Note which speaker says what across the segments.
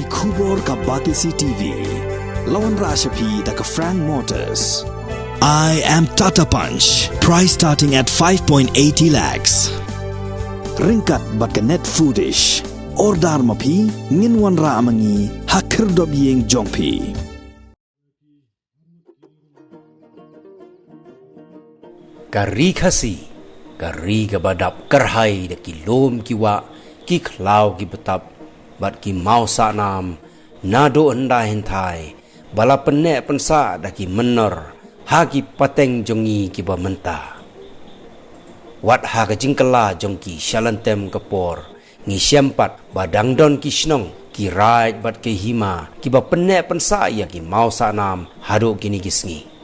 Speaker 1: Kubor ka Batisi TV. Lawan Rashapi da ka Frank Motors. I am Tata Punch. Price starting at 5.80 lakhs. Ringkat bat ka net foodish. Ordar mapi nginwan ra amangi hakir dob yeng jongpi.
Speaker 2: Kari khasi, kari ka badap karhai da ki lom ki wa, ki klau ki betap, bat ki mau sa nam, nado enda hentai, bala penek pensa da ki menor, ha ki pateng jongi ki ba menta. Wat ha ka jingkala jong ki shalantem kapor, ngi syempat badang don ki shnong, ki raid bat ki hima, ki ba penek pensa ya ki mau sa nam, hado kini gisngi.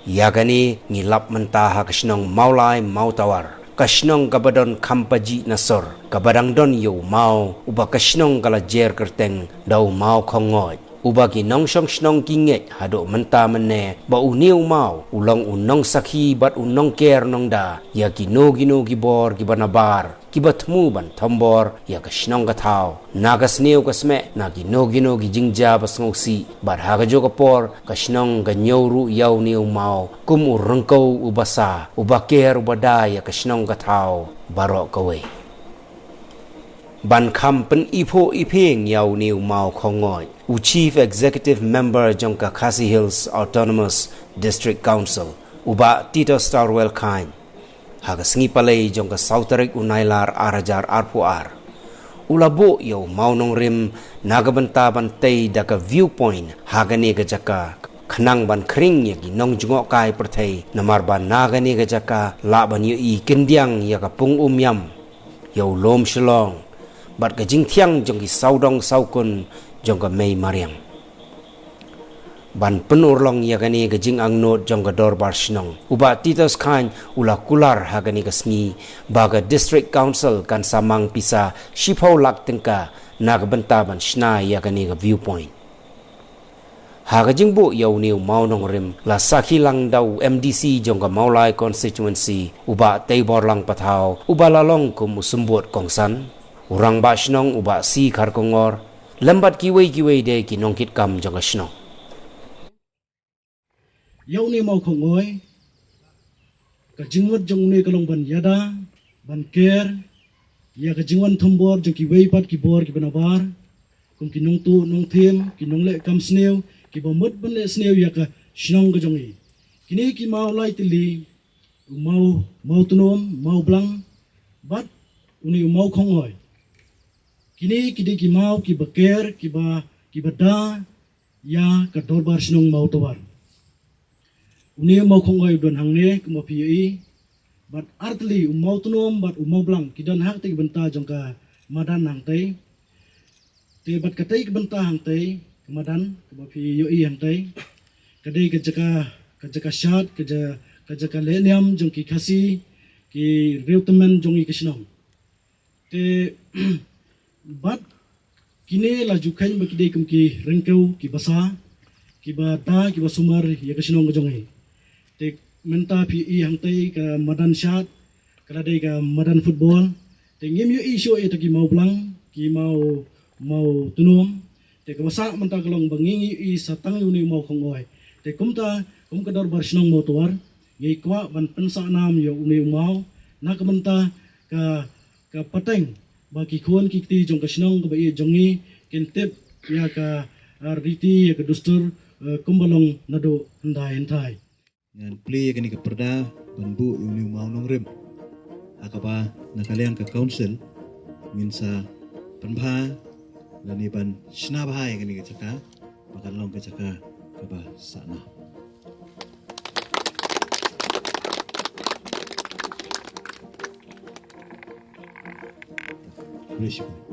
Speaker 2: Ya gani ngilap mentah kasnong maulai mau tawar kasnong kabadon kampaji nasor kabadang don yo mau uba kasnong kala jer kerteng dau mau khongoy uba ki nong song snong kinget hado menta mene ba uniu mau ulang unong sakhi bat unong ker nong da ya ki no ki bor ki banabar ki batmu ban thambor ya kasnong ka thau nagas neu kasme na ki no ki jingja basngsi bar haga jo kapor kasnong ga nyoru yau neu mau kum urengkau ubasa uba ker ubada ya kasnong ka thau barok kawe ban kham pen ipo ipeng yau neu mau khongoy u chief executive member jongka Khasi Hills Autonomous District Council uba Tito Starwell Kine haga sngi palai jongka Sauterik unailar arajar arpuar ulabo yo mau nong rim nagabenta bantai daka viewpoint haga ne gajaka khnang ban khring ya ki nong jungok kai perthai namar ban naga ne gajaka la ban yu i kendiang ya ka pung yam yo lom shlong bat ka jing thiang jong ki saudong saukun jong ka mei mariang ban penur long ya gani ka jing ang not jong ka dor bar shnong uba titos khan ula kular ha gani ka sngi baga district council kan samang pisa shipau lak tengka nag benta ban shna ya gani ka viewpoint ha ka jing bu yau niu mau nong rim la sakhi lang dau MDC jong ka maulai constituency uba teibor lang pathau uba lalong kum usumbot kongsan urang ba shnong uba si khar kongor lambat kiwei de ki nongkit kam jong shnong
Speaker 3: yau ni mau khongoi ka jingwat jong ne kalong ban yada ban ker ya ka jingwan thombor jong ki wei pat ki bor ki banabar kum ki nong tu nong them ki nong le kam sneu ki bomut ban le sneu ya ka shnong ka jong i kini ki mau lai tili mau tunom mau blang bat uni mau khongoi kini kidi ki mau ki baker ki bada ya ka dorbar shnong mau tawar uni mau khongoi don hangne kuma pi bat artli mau tunom bat mau blang ki don hak te benta jongka madan hang te bat ka te benta hang te madan kuma pi yoi hang te kadai ka jaka shat ka jaka leniam jongki khasi ki reutemen jongi kisnong te bat kini laju kain bakidai kum ki rengkau ki basa ki bata ki basumar ya kasnong jongi te menta pi hang te ka madan shat kala dei ka madan football te ngim yu show e ki mau blang ki mau tunum te ka basa menta kalong bangingi satang uni mau khongoi te kum kadar barsnong mau tuar ngi kwa ban pensa nam yo uni mau na ka menta ka pateng bagi kuan kiti jong kasnong ka bai jongi kentep ya ka riti ya ka dustur kumbalong nado hentai
Speaker 4: ngan play kani ka perda banbu yung mau nong rim akaba nakalian ka council ngin sa panbha lani ban shna bhai kani ka chaka bakalong ka chaka ka ba sana Gracias.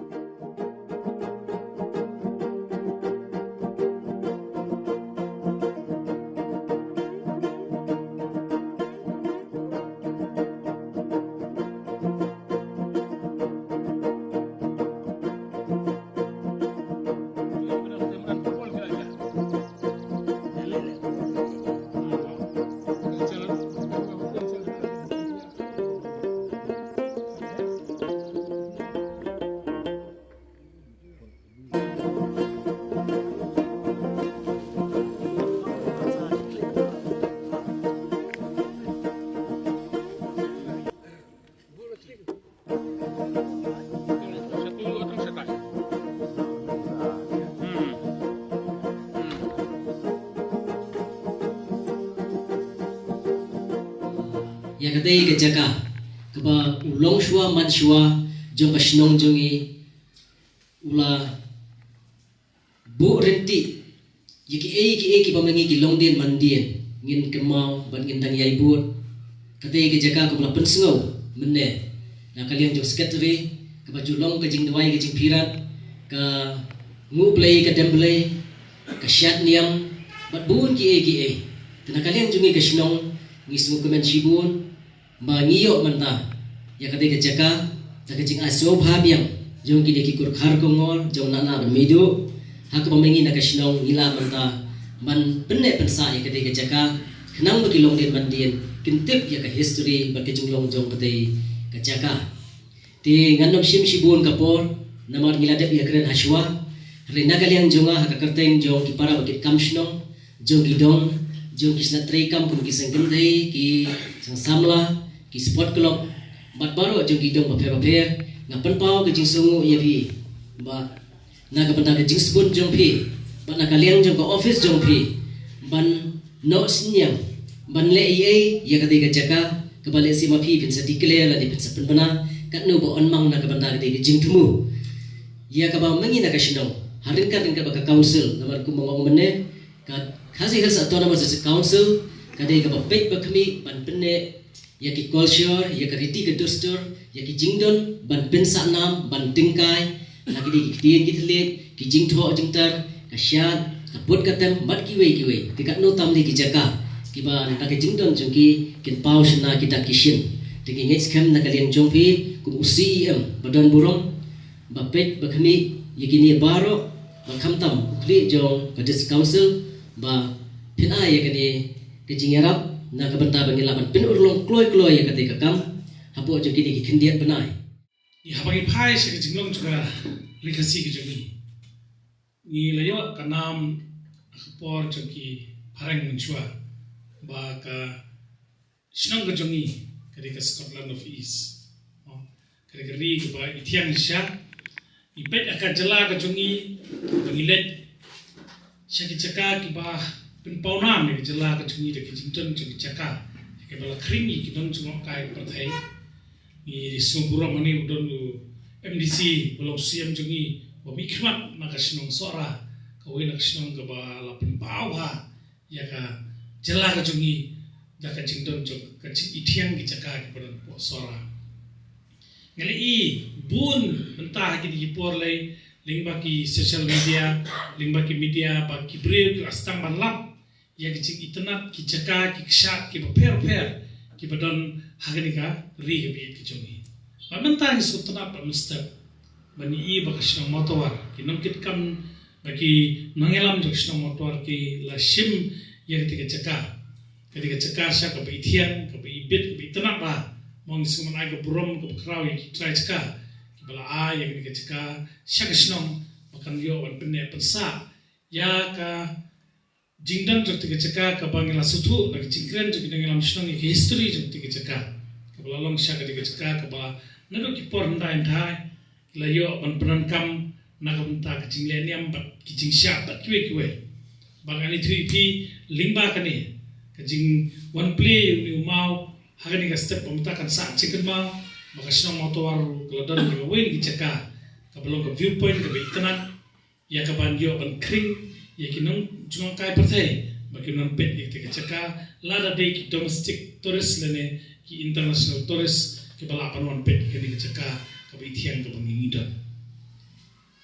Speaker 5: ya katei ke jaka kaba ulong shua man shua jong ka shnong jongi ula bu renti ki pamengi ki longdien mandien ngin kemau ban ngin dang yai buat katei ke jaka kaba pensngau menne na kalian jong secretary kaba julong ke jing dawai ke jing pirat ka ngu play ka demblay ka syat niam bat bun ki tena kalian jungi ke shnong ngismu kemen shibun ma ngiyo manta ya kate ke jaka ta ke jing aso bhabiang jong ki ki kur khar ko ngol jong nana ban medu hak pamengi na ke shnong ngila manta man penne pensa ya kate ke jaka khnang ba kilong din mandien kintip ya ka history ba ke junglong jong kate ke jaka ti nganom shim shibun kapor namar ngila dep ya kren hashwa rena kalian jonga hak kerteng jong ki para bakit kam shnong jong gidong jong kisna trekam pun kisang gendai ki sang samla ki sport club bat baro jong gidong baper ngapan pau ke jing sungu ya bi ba na ka panta ke jing spun jong pi ba na kalian jong ka office jong pi ban no sinyang ban le ya ka de jaka ke bale si ma pi pin sa declare la di pin sa penbana kat no ba on mang na ka panta ke jing tumu ya ka ba mangi na ka shinong harin ka ba council namar ku mong mene ka Khasi Hills Autonomous Council kadai ka bapet bakmi ban penne ya ki culture ya ka riti ka duster ya ki jingdon ban pensa nam ban tingkai lagi di kitien kitlet ki jingtho jingtar ka syat ka put katem bat kiwe tikat no tam di ki jaka ki ban ta ki jingdon jongki kin pau shna kita kishin tiki ngets kam na kalian jongpi kum UCEM badan burong bapet bakmi ya kini baro bakam tam ukli jong ka dis council ba pina ya kani kejingarap na kabanta bangilaban pin urlong kloy ya kate kakam hapo jo kini ki khindiat banai
Speaker 6: ni habagi phai se ke jinglong juga likasi ke jogi ni layo kanam por jogi pharang menchua ba ka shnong ke jongi kare ka Scotland of East kare ka ri ba ithiang sha ipet akan jela ke jongi bangilet Syaki caka ki ba pin paunam ni jela ka chungi de ki jington chungi caka ke bala krimi ki don chungo kai perthai ni sungpura mani udon MDC bala siam chungi ba mikmat na ka shnong sora ka we na shnong ka ba la pin pau ha ya ka jela ka chungi da ka jington chung ka ithiang ki caka ki ban po sora ngale I bun mentah ki di por lai ling baki social media, ling baki media, baki bril ki astang banlap, ya ki internet, ki caka, ki kshat, ki per, ki badon haganika ri ki biit ki jongi. Mamantang sultanat ba mustaq, bani I baka shnong motowar, ki nongkit kam baki nangelam jok shnong motowar ki la shim ya ki caka, ketika caka sya ka ba ithian, ka ba ibit, ka ba internet ba, mong isuman ay ka burom, ka ba kraw ya ki try caka, bala yang ni ketika syaksnong makan yo wan penne pensa ya ka jingdan jok tiga ceka ka bangila sutu nak jingkren jok dengan shnong ki history jok tiga ceka ka bala long syak tiga ceka ka bala nado ki por ndai ndai la yo wan penan kam na ka benta ka jingle niam bat ki jing syak bat kiwe bang ani 3p lingba ka ni ka jing one play ni mau hagani ka step pemta kan sa chicken mau maka shnong motowar keladon ki wen ki ceka ka belong ka viewpoint ka internet ya ka ban yo ban kring ya ki nong jong kai perthai baki non pet ya ki ceka lada de ki domestic tourist lene ki international tourist ki balapan wan pet ki ni ceka ka bi thiang ka bangidon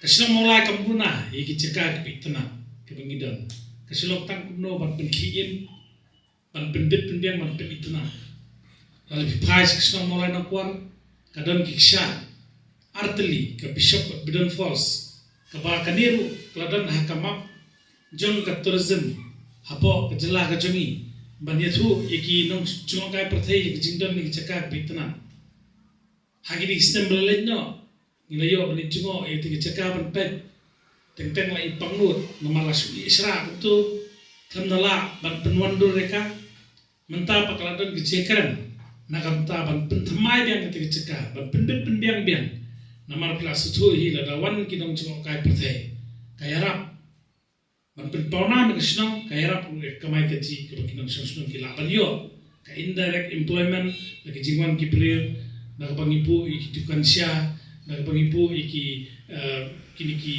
Speaker 6: ka shnong molai kampuna ya ki ceka ki internet ka bangidon ka shlok tang kuno ban pen khiin ban pendit pendiang ban pet internet lalu pai shnong molai na kwar kadon kiksha arteli ke bishop Bidon Falls ke ba kaniru keladon hakamap jong ka tourism hapo ke jela ka jongi banyathu yeki nong jong kai perthai ke jingdon ni caka bitna hagini stemble lenno nilayo bani jungo e ti caka ban pet teng la ipangnut namala su isra tu thandala ban penwandur reka menta pakladon ke jekran nakamta ban penthmai biang ke ceka ban penbit penbiang biang namar kelas tu hi la dawan ki dong jungo kai perthai kayarap ban penpauna me snong kayarap kamai ke ji ke kinong snong ki la ban yo ka indirect employment lagi jingwan ki bril na pangipu iki dukan sia na pangipu iki kini ki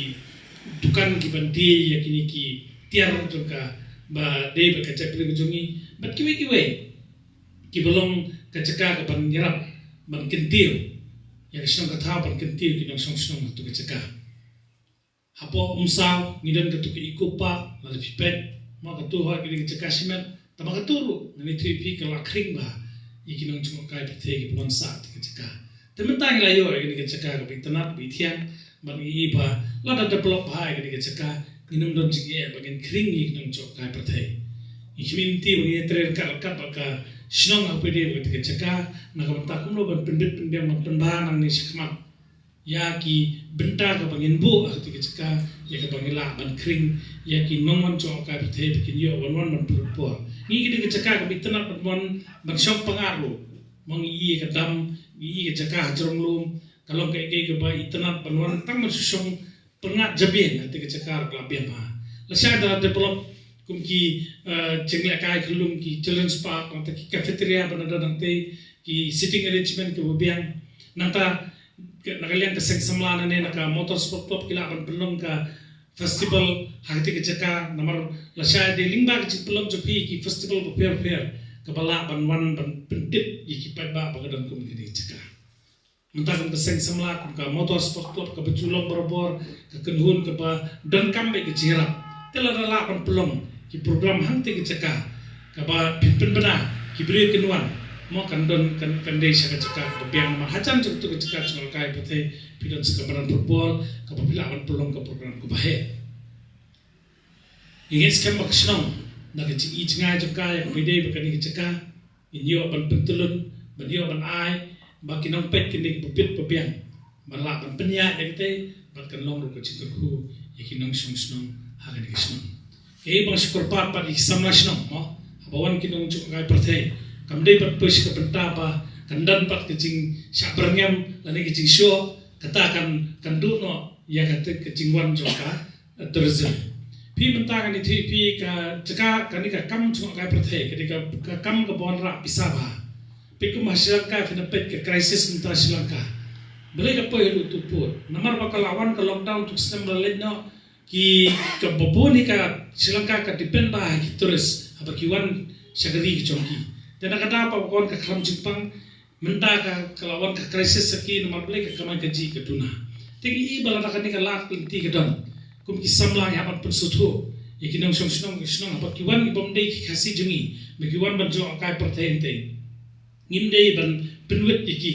Speaker 6: dukan ki banti ya kini ki tiar jongka ba dei ba kacak bril jongi bat kiwe ki belum kacaka ka ban nyerap ban kentil ya kisong katha ban kentil ki nang song tu kacaka hapo umsaw ngidan ka tu ki ikupa la pipet ma ka tu ha ki kacaka simet tama ka turu ngani 3P ka lakring ba iki nang chung kai pite ki pon sa ti kacaka tementang la yo ki kacaka ka bitanat bi thiang ban i ba la da develop ha ki kacaka nginum don jige bagin kring ki nang chok kai pite ikiminti bagi tren ka ka sinong apede ki kacaka na ka takum lo ban pendit pendem penban nang ni sikmat ya ki benta ka bangin bu ti kacaka ya ka bangila ban kring ya ki nongman chok kai pite ki yo wan ban purpo ni ki kacaka ka bitana ban shop pangaru mong i ka dam i ka caka hajrong lum kalau ke ba itana ban tang susong pengat jabien ti kacaka ka bian ba la sha da develop kumki chengle kai khulum ki children's park atau ki cafeteria banada nante ki sitting arrangement ke biang nanta nakalian ka seng samlana ne naka motorsport club kila ban pelong ka festival hagti ke caka namar la sha de lingba ki pelong jopi ki festival pair ka bala ban wan ban pentit ki pai ba bagadan kum ki caka mentang ka seng samla ka motorsport club ka beculong borobor ka kenhun ka ba dan kambe ke jirap tela la ban pelong ki program hangte ki caka ka ba pimpin bana ki beri kenwan mo kandon kan dei saka caka ka biang ma hajan tu ki caka chol kai pate pidon sakabaran football ka pabila ban pelong ka program ko bahe ingin skam maksnong na ki i cngai caka ya bidei ba kan ki caka inyo ban pentulun ban yo ban ai ba kinong pet kini pupit pabiang ban la ban penya ya kite ban kan long ro ko chikaku ya kinong sung hagan ki snong bang syukur pa di samlas no mo habawan kinong chuk kai perthai kamdei pat pus ka benta pa kandan pat kicing sabrangem lani kicing syo katakan kandu no ya kate kicing wan joka tourism pi benta kan itu pi ka caka kan ka kam chuk kai perthai ketika ka kam ka bon ra pisaba pi ku masyarakat fina pet ke krisis menta Sri Lanka beli ka po hilu tupur namar bakalawan ka lockdown tuk sistem balik no ki ka boboni ka Sri Lanka ka depend ba ki turis apa kiwan sagari ki chongki dan kada apa kon ka kram Jepang menta ka kalawan ka krisis saki nomor beli ka kamai ka ji ka tuna tigi i bala ka ni ka lat ti ka don kum ki samlang ya pat pensutu ya ki nong song apa kiwan bomdei ki khasi jungi me kiwan ban jo kai pertente ngimdei ban penwet iki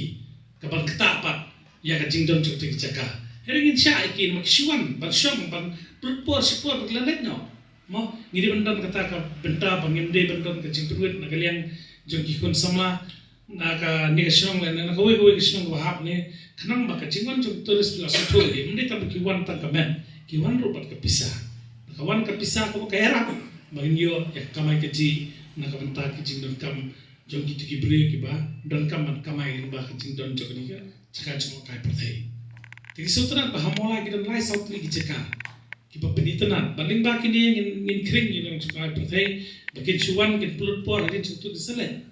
Speaker 6: ka ban ketapat ya ka jingdon chuk ti caka heringin sya iki maksuan ban syong ban pulpor sipor beglanet no mo ngiri bendan kata ka benta bangimde bendan ka jingpet na kalian jongki kon samla na ka ni ka syong na ka we ka syong wahap ne kanang ba ka jingwan chuk turis la so thoi mde ta ki wan ta ka men ki wan ro pat ka pisa ka wan ka pisa ko ka era bangyo ya kamai ka ji na ka benta ki jingdon kam jongki tu ki bre ki ba don kam man kamai ba ka jingdon chuk ni ka caka chuma kai perthai tigi sutran bahamola kita nilai sautri giceka kipa penitenan baling baki ni ngin kring yang suka perthai bakin cuan kin pulut por hari cutu diselen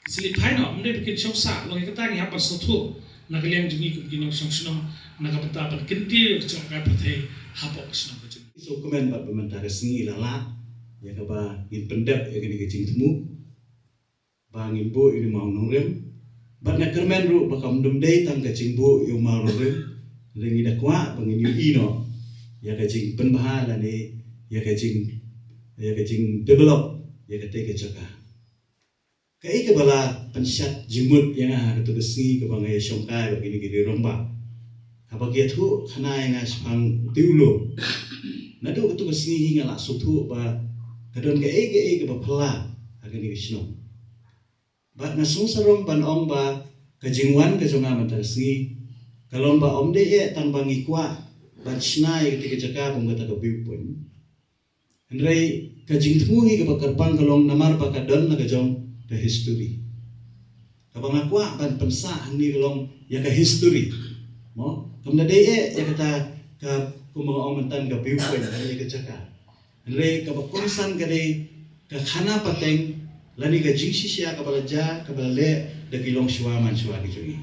Speaker 6: diseli paino mende bakin choksa lo kita ngi hapa sotu na kalian jungi kum kinong songsunong na kapata ban kinti suka perthai hapa kusnong kujung
Speaker 4: so komen ba pementara sengi lala ya ka ba ngin pendap ya kini kecing temu ba ngin bo ini mau nongrem ba na kermen ru ba kam dum dei tang kecing bo yo mau nongrem rengi da kwa bangin yu ino ya kecing penbaha la ni ya kecing develop ya kate ke caka kai ke bala pensyat jimut yang ha ketu kesengi ke bangai syongkai begini gini romba apa kia tu khana yang aspang tiulo nadu ketu kesengi hinga la sutu ba kadon ke ba phala agani wisno ba na sungsarong ban ong ba kejingwan ke jonga mantar sengi kalau mbak om deh tan bangi kwa ban snai ketika caka pemgata ke viewpoint Andrei kajing temu ke bakar pang kalong namar pakadon na kajong the history kabang akwa ban pensa ni kalong ya ke history mo kamda deh ya kata ka kumang om tan ke viewpoint ya ke caka Andrei ka bakonsan ka deh ka khana pateng lani ka jing sisia ka balaja ka bale da kilong shwa man shwa ki jungi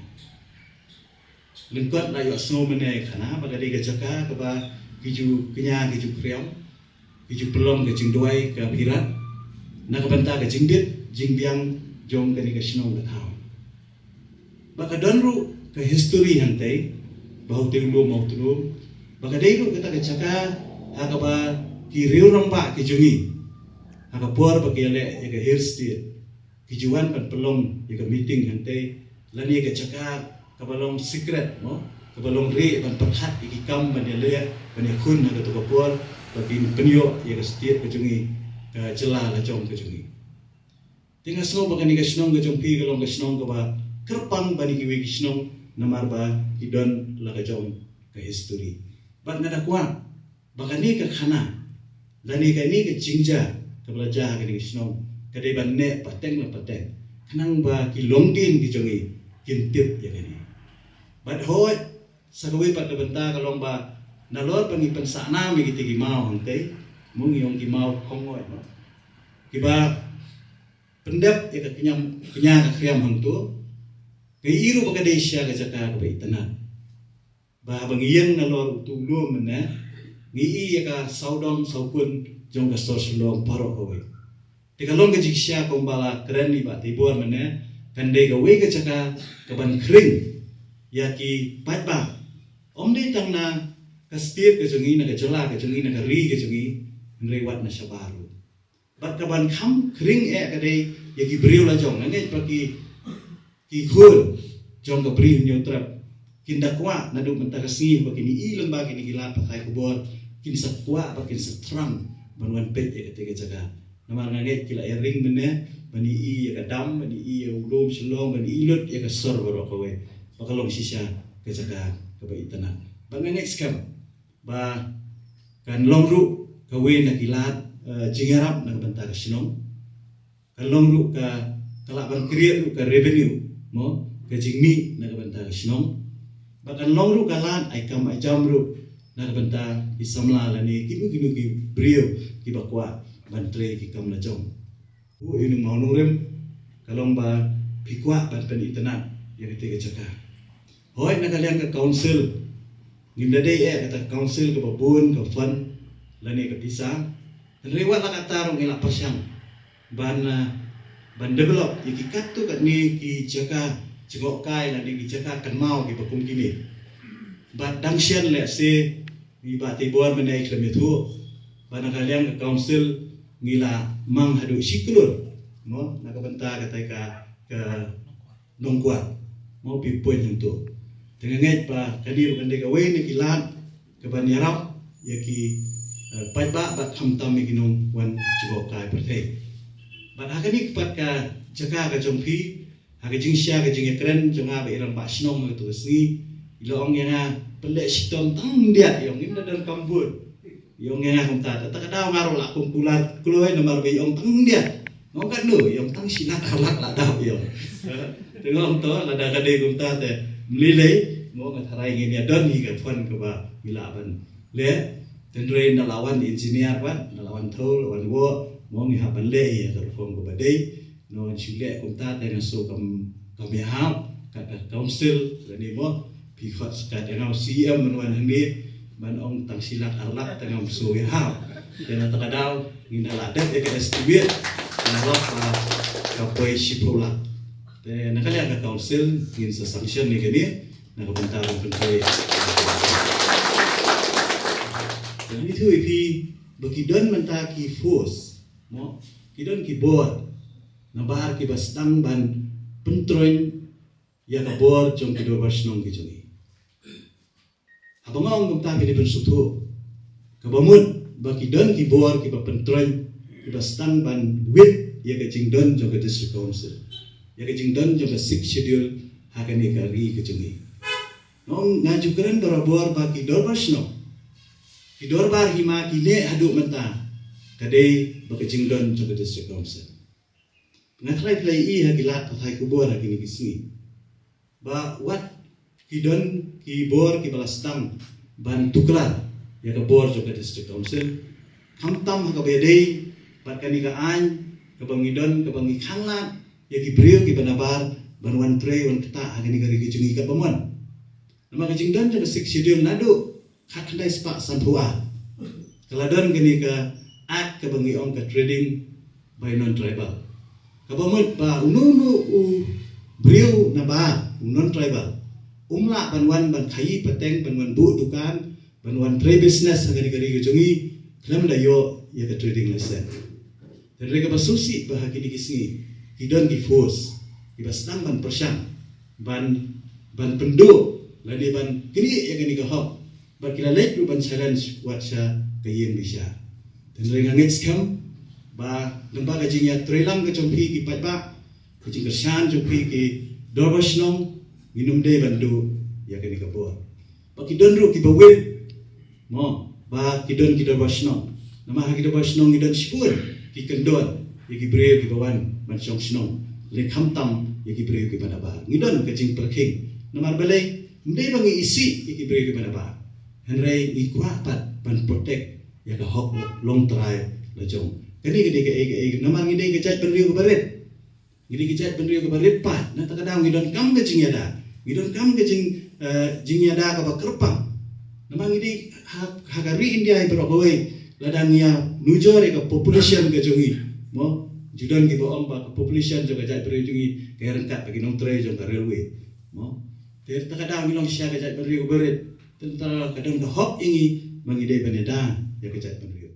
Speaker 4: lengkot la yo so mene khana ba gadi ka jaka ka ba kiju kenya kiju kriam kiju pelom ka jing duai ka pirat na ka banta ka jing dit jing biang jong ka ni ka shnong ka thau ba ka donru ka history hantai bahau tinglu mau tulu ba ka deiru ka ta ka jaka ha ka ba ki riu rong ba ki jungi ha ka por ba ki le ya ka hill state kijuan pan pelom ya ka meeting hantai lani ka jaka kabalong secret no kabalong re ban perhat iki kam ban le ban khun na to kapor bagi penyo ya setiap kejungi ka jela la jong kejungi tinga so bagani ka snong ka jong pi kalong ka snong ka ba kerpang bani ki wi snong namar ba idon la ka jong ka history ban na kwa bagani ka khana lani ka ni ka jingja ka belajar ka ni snong ka de ban ne pateng la pateng kanang ba ki longdin ki jongi kintip ya ni bat hoi sakawi pat benta kalong ba nalor pangi pensana mi giti gimau hante mung yong gimau kongoi no kiba pendap ya kenyam ka kriam hantu ke iru baka desya ka jaka ka baitana ba bangiyang nalor tulu mena ngi ya ka saudom saupun jong ka sor sulong paro hoi tikalong ka jiksya kombala kreni ba tibor mena kandai ka we ka jaka ka ban kring ya ki patba omde tang na ka stir ke jungi na ka jala ke jungi na ka ri ke jungi ngai wat na sabaru bat ka ban kham kring e ka dei ya ki briu la jong ngai pa ki khul jong ka briu nyu trap kin da kwa na du menta ka si ba kini i lemba kini gila pa kai kubor kin sa kwa ba kin sa trang ban wan pet e ka jaga nama ngai kila e ring mene bani i ya ka dam bani i ya ulum shlong bani i lut ya ka sor baro ka we pakalong sisya ke jaga ke baitana bangan next kam ba kan longru ka we na kilat jingarap na banta ka sinong kan longru ka kalaban create ka revenue mo ka jingmi na banta ka sinong ba kan longru ka lan ai kam ai jamru na banta isamla lani kibu ki brio ki bakwa bantre ki kam na jong u ini mau nurem kalong ba pikwa ban pen itana ya ke jaga hoi na kalian ke council ngimda dei kata council ke babun ke fund lani ke pisang dan lewat la kata rong ila pasyang ban develop iki katu kat ni ki jaga jengok kai lani ki jaga kan mau ki bakum kini bat dangsian le se ni ba tibor menai kilometer ban kalian ke council ngila mang hadu siklur no na ka benta kata ke nongkuat mau pi poin untuk dengan ngai pa kadir kan dega we ni kilat ke ban yarap ya ki pai ba kham tam mi kinong wan jugo kai perthei ban ha ni pat ka jaga ka jongpi ha ka jingsya ka jing ekren jonga ba iram ba snom tu si ilong yang pele sitom tang dia yong im dan kambut yong yang hom ta ta ka daw ngaro la kumpulan kluai nomor be yong tang dia ngau kan nu yong tang sinat alak la daw yong tengok to la da ka de kum ta te melilai mau ngatarai ngini adon hi ka fun ke ba milaban le tendre na lawan engineer ban na lawan thol lawan wo mau ngi haban le ya ka form ko badai no chile kum ta te na so kam ya ha ka council ni mo pi khat ka de ngau cm man hangi ban ong tang silak arlak te ngau so ya ha dan ta kadau ngina la de ke estimate na wa ka poi siprola na kali ang council ngin sa sanction ni kani nakapunta ang pentay dan itu ipi bakidon menta ki force mo kidon ki board na bahar ki bastang ban pentroin ya ka board jong kido basnong ki jongi abang ang menta ki ben sutu kabamut bakidon ki board ki pentroin ki bastang ban wit ya ka jingdon jong ka district council ya ke jingdon jong 6 schedule hakani kari ke jungi nong ngajukeran barabor ba ki dorbasno ki dorbar hima ki le hadu menta kadai ba ke jingdon jong district council ngatrai play i hagilat pathai kubor hakini kisni ba wat ki don ki bor ki balastang ban tuklar ya ke bor jong district council kamtam ha ka bedei ba kani ka an kabangidon kabangi khanglat ya ki brio ki banabar banwan tre wan kata agani gari ki jungi ka bamon nama ka jingdan ja sik sidium nadu khatndai spa sanphua kaladon gani ka at kabangi ong ka trading by non tribal kabamot ba ununu u brio na ba non tribal umla banwan ban khai pateng banwan bu dukan banwan tre business agani gari ki jungi klam da yo ya ka trading license dan mereka basusi bahagi di kisni hidon ki force ibastang ban persyang ban pendu lani ban kini yang ini kahok ban kila lek ban challenge wat sya kayen bisa dan mereka ngets kam ba lembaga jingya trelang ke jompi ki patba ke jing kersan jompi ki dorbashnong minum de bandu ya kini kabor ba ki donru ki bawet mo ba ki don ki dorbashnong nama hagi dorbashnong idon spur ki kendon ki bre ki bawan man chong snong le khamtam ki bre ki banabar ngidon ke jing perking namar balai mde bangi isi ki bre ki banabar henrei ni kuapat ban protect ya ka hok long try la jong kani ke ke namar ngide ke jat benriu ke baret ngide ke jat benriu ke baret pat na takadang ngidon kam ke jing yada ngidon kam ke jing yada ka ba kerpang namar ngide hagari india ai berokoi ladang ya nujore ke population ke jongi mo judan ki boom ba population jo gajat beri jungi ke rengkat bagi nong tre jong ka railway mo ter takadang milong sya gajat beri ko beret tentara kadang ka hop ingi mangide beneda ya gajat beri